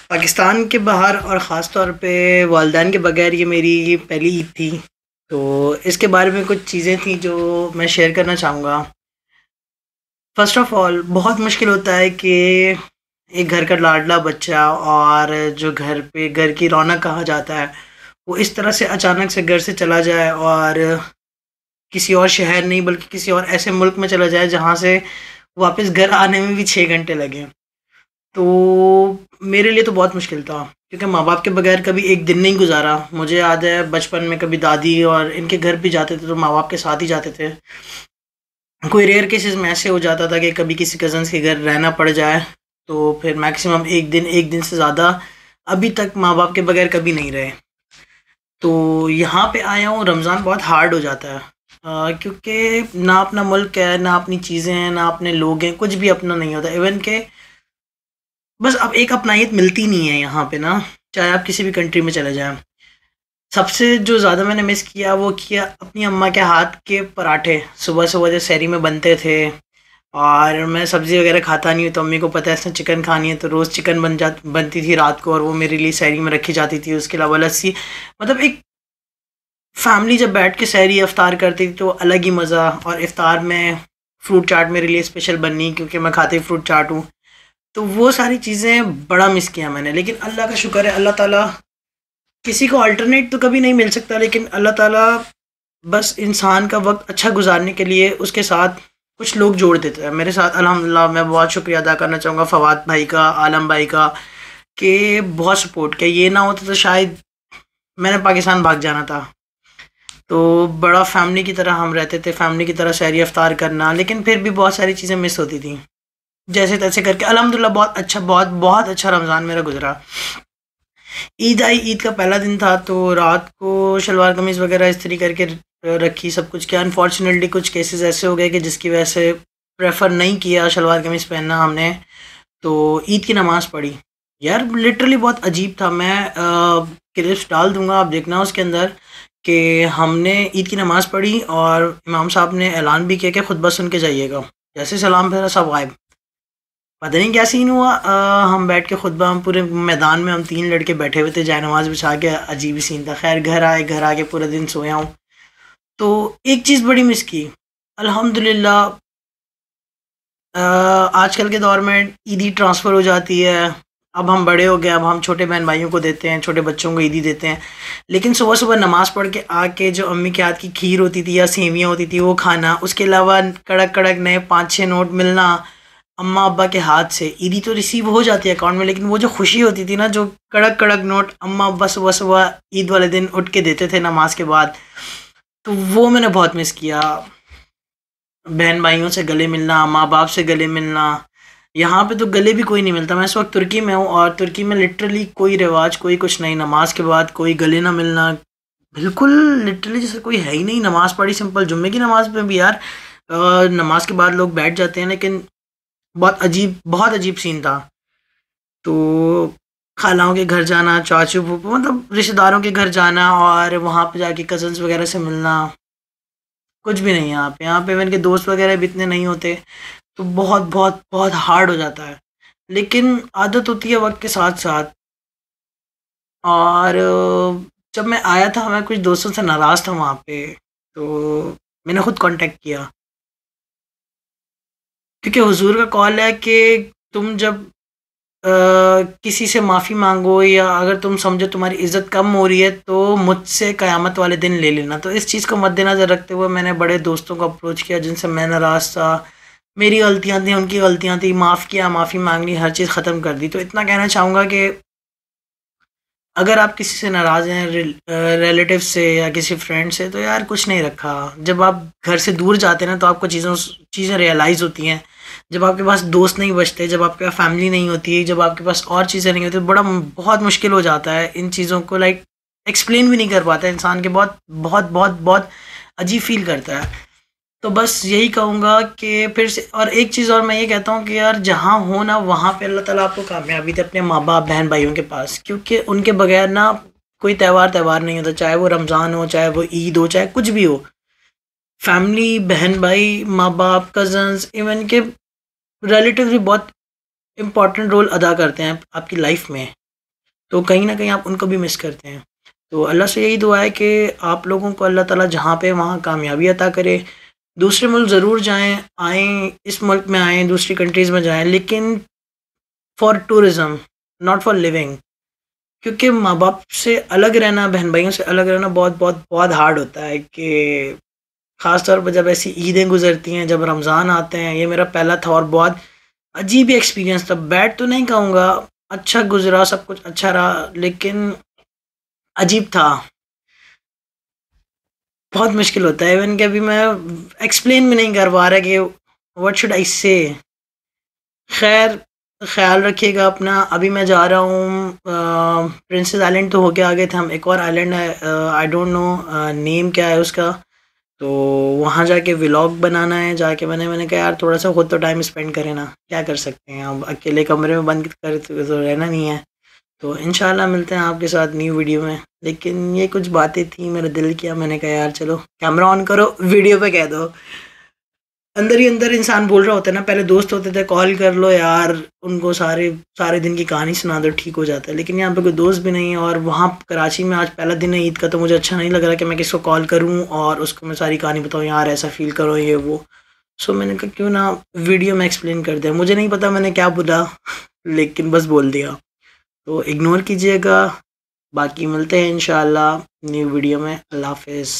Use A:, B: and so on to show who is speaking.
A: पाकिस्तान के बाहर और ख़ास तौर पे वालिदैन के बगैर ये मेरी पहली ईद थी। तो इसके बारे में कुछ चीज़ें थी जो मैं शेयर करना चाहूँगा। फ़र्स्ट ऑफ़ ऑल बहुत मुश्किल होता है कि एक घर का लाडला बच्चा और जो घर पे घर की रौनक कहा जाता है, वो इस तरह से अचानक से घर से चला जाए और किसी और शहर नहीं बल्कि किसी और ऐसे मुल्क में चला जाए जहाँ से वापस घर आने में भी 6 घंटे लगें। तो मेरे लिए तो बहुत मुश्किल था क्योंकि माँ-बाप के बगैर कभी एक दिन नहीं गुज़ारा। मुझे याद है बचपन में कभी दादी और इनके घर भी जाते थे तो माँ-बाप के साथ ही जाते थे। कोई रेयर केसेस में ऐसे हो जाता था कि कभी किसी कज़न्स के घर रहना पड़ जाए, तो फिर मैक्सिमम 1 दिन से ज़्यादा अभी तक माँ-बाप के बगैर कभी नहीं रहे। तो यहाँ पे आया हूँ, रमज़ान बहुत हार्ड हो जाता है क्योंकि ना अपना मुल्क है, ना अपनी चीज़ें हैं, ना अपने लोग हैं, कुछ भी अपना नहीं होता। इवन के बस अब एक अपनाइत मिलती नहीं है यहाँ पे ना, चाहे आप किसी भी कंट्री में चले जाएँ। सबसे जो ज़्यादा मैंने मिस किया वो किया अपनी अम्मा के हाथ के पराठे, सुबह-सुबह जो सहरी में बनते थे। और मैं सब्ज़ी वग़ैरह खाता नहीं हूँ, तो अम्मी को पता है इसने चिकन खानी है, तो रोज़ चिकन बनती थी रात को और वो मेरे लिए सहरी में रखी जाती थी। उसके अलावा लस्सी, मतलब एक फैमिली जब बैठ के सहरी इफ्तार करती थी तो अलग ही मज़ा। और इफ्तार में फ्रूट चाट मेरे लिए स्पेशल बननी क्योंकि मैं खाते ही फ्रूट चाट हूँ। तो वो सारी चीज़ें बड़ा मिस किया मैंने, लेकिन अल्लाह का शुक्र है, अल्लाह ताला किसी को अल्टरनेट तो कभी नहीं मिल सकता, लेकिन अल्लाह ताला बस इंसान का वक़्त अच्छा गुज़ारने के लिए उसके साथ कुछ लोग जोड़ देता है। मेरे साथ अल्हम्दुलिल्लाह मैं बहुत शुक्रिया अदा करना चाहूँगा फ़वाद भाई का, आलम भाई का, कि बहुत सपोर्ट किया। ये ना होता तो शायद मैंने पाकिस्तान भाग जाना था। तो बड़ा फैमिली की तरह हम रहते थे, फैमिली की तरह सहरी इफ्तार करना, लेकिन फिर भी बहुत सारी चीज़ें मिस होती थी। जैसे-तैसे करके अल्हम्दुलिल्लाह बहुत अच्छा, बहुत अच्छा रमज़ान मेरा गुज़रा। ईद आई, ईद का पहला दिन था तो रात को शलवार कमीज़ वग़ैरह इस्त्री करके रखी, सब कुछ किया। अनफॉर्चुनेटली कुछ केसेस ऐसे हो गए कि जिसकी वजह से प्रेफ़र नहीं किया शलवार कमीज़ पहनना हमने, तो ईद की नमाज़ पढ़ी। यार लिटरली बहुत अजीब था। मैं क्लिप्स डाल दूँगा, आप देखना उसके अंदर, कि हमने ईद की नमाज़ पढ़ी और इमाम साहब ने ऐलान भी किया कि खुतबा सुन के जाइएगा। जैसे सलाम फेरा सब गायब। पता नहीं क्या सीन हुआ। हम बैठ के खुतबा, हम पूरे मैदान में हम 3 लड़के बैठे हुए थे जाए नमाज़ बिछा के, अजीब ही सीन था। ख़ैर घर आए, घर आके पूरा दिन सोया हूँ। तो एक चीज़ बड़ी मिस की, अल्हम्दुलिल्लाह आजकल के दौर में ईदी ट्रांसफ़र हो जाती है। अब हम बड़े हो गए, अब हम छोटे बहन-भाइयों को देते हैं, छोटे बच्चों को ईदी देते हैं। लेकिन सुबह-सुबह नमाज़ पढ़ के आके जो अम्मी के हाथ की खीर होती थी या सेवियाँ होती थी वो खाना, उसके अलावा कड़क-कड़क नए 5-6 नोट मिलना अम्मा अब्बा के हाथ से। ईदी तो रिसीव हो जाती है अकाउंट में, लेकिन वो जो खुशी होती थी ना, जो कड़क-कड़क नोट अम्मा अब्बा सुबह-सुबह ईद वाले दिन उठ के देते थे नमाज़ के बाद, तो वो मैंने बहुत मिस किया। बहन-भाइयों से गले मिलना, माँ-बाप से गले मिलना। यहाँ पे तो गले भी कोई नहीं मिलता। मैं इस वक़्त तुर्की में हूँ और तुर्की में लिटरली कोई रिवाज, कोई कुछ नहीं। नमाज़ के बाद कोई गले ना मिलना, बिल्कुल लिटरली जैसे कोई है ही नहीं। नमाज़ पढ़ी सिंपल, जुम्मे की नमाज़ में भी यार नमाज़ के बाद लोग बैठ जाते हैं, लेकिन बहुत अजीब सीन था। तो खालाओं के घर जाना, चाचू-फूफू, मतलब रिश्तेदारों के घर जाना और वहाँ पे जाके कज़िन्स वग़ैरह से मिलना, कुछ भी नहीं है यहाँ पे। यहाँ पे इवन के दोस्त वग़ैरह भी इतने नहीं होते, तो बहुत हार्ड हो जाता है। लेकिन आदत होती है वक़्त के साथ-साथ। और जब मैं आया था, मैं कुछ दोस्तों से नाराज़ था वहाँ पे, तो मैंने खुद कॉन्टैक्ट किया क्योंकि हुज़ूर का कौल है कि तुम जब अ, किसी से माफ़ी माँगो या अगर तुम समझो तुम्हारी इज़्ज़त कम हो रही है तो मुझसे क़यामत वाले दिन ले लेना। तो इस चीज़ को मद्देनज़र रखते हुए मैंने बड़े दोस्तों को अप्रोच किया जिनसे मैं नाराज़ था। मेरी गलतियाँ थी, उनकी गलतियाँ थी, माफ़ किया, माफ़ी माँग ली, हर चीज़ ख़त्म कर दी। तो इतना कहना चाहूँगा कि अगर आप किसी से नाराज़ हैं, रिलेटिव से या किसी फ्रेंड से, तो यार कुछ नहीं रखा। जब आप घर से दूर जाते हैं ना तो आपको चीज़ें रियलाइज़ होती हैं। जब आपके पास दोस्त नहीं बचते, जब आपके पास फैमिली नहीं होती, जब आपके पास और चीज़ें नहीं होती, तो बहुत मुश्किल हो जाता है इन चीज़ों को लाइक एक्सप्लेन भी नहीं कर पाता इंसान के। बहुत अजीब फ़ील करता है। तो बस यही कहूँगा कि फिर से, और एक चीज़ और मैं ये कहता हूँ कि यार जहाँ हो ना वहाँ पे अल्लाह ताला आपको कामयाबी दे अपने माँ-बाप, बहन-भाइयों के पास, क्योंकि उनके बगैर ना कोई त्योहार नहीं होता, चाहे वो रमज़ान हो, चाहे वो ईद हो, चाहे कुछ भी हो। फैमिली, बहन-भाई, माँ-बाप, कज़न्स, इवन के रिलेटिव्स भी बहुत इम्पोर्टेंट रोल अदा करते हैं आपकी लाइफ में। तो कहीं न कहीं आप उनको भी मिस करते हैं। तो अल्लाह से यही दुआ है कि आप लोगों को अल्लाह ताला जहाँ पे वहाँ कामयाबी अता करे। दूसरे मुल्क ज़रूर जाएँ, आएँ, इस मुल्क में आएँ, दूसरी कंट्रीज़ में जाएँ, लेकिन for tourism, not for living. क्योंकि माँ-बाप से अलग रहना, बहन-भाइयों से अलग रहना बहुत बहुत बहुत हार्ड होता है कि ख़ास तौर पे जब ऐसी ईदें गुज़रती हैं, जब रमज़ान आते हैं। ये मेरा पहला था और बहुत अजीब ही एक्सपीरियंस था। बैड तो नहीं कहूँगा, अच्छा गुज़रा, सब कुछ अच्छा रहा, लेकिन अजीब था। बहुत मुश्किल होता है इवन कि अभी मैं एक्सप्लेन भी नहीं कर पा रहा कि व्हाट शुड आई से। खैर, ख़्याल रखिएगा अपना। अभी मैं जा रहा हूँ प्रिंसेस आइलैंड तो होके आ गए थे हम, एक और आइलैंड है, आई डोंट नो नेम क्या है उसका। तो वहाँ जाके व्लॉग बनाना है। जाके मैंने कहा यार थोड़ा सा खुद तो टाइम स्पेंड करें ना, क्या कर सकते हैं, अब अकेले कमरे में बंद कर तो रहना नहीं है। तो इंशाल्लाह मिलते हैं आपके साथ न्यू वीडियो में। लेकिन ये कुछ बातें थी, मेरा दिल किया, मैंने कहा यार चलो कैमरा ऑन करो, वीडियो पे कह दो। अंदर ही अंदर इंसान बोल रहा होता है ना, पहले दोस्त होते थे कॉल कर लो यार, उनको सारे सारे दिन की कहानी सुना दो, ठीक हो जाता है। लेकिन यहाँ पे कोई दोस्त भी नहीं है, और वहाँ कराची में आज पहला दिन है ईद का, तो मुझे अच्छा नहीं लग रहा कि मैं किसको कॉल करूँ और उसको मैं सारी कहानी बताऊँ, यार ऐसा फील करो ये वो। सो मैंने कहा क्यों ना वीडियो में एक्सप्लेन कर दिया। मुझे नहीं पता मैंने क्या बोला लेकिन बस बोल दिया, तो इग्नोर कीजिएगा। बाकी मिलते हैं इंशाल्लाह न्यू वीडियो में। अल्लाह हाफ़िज़।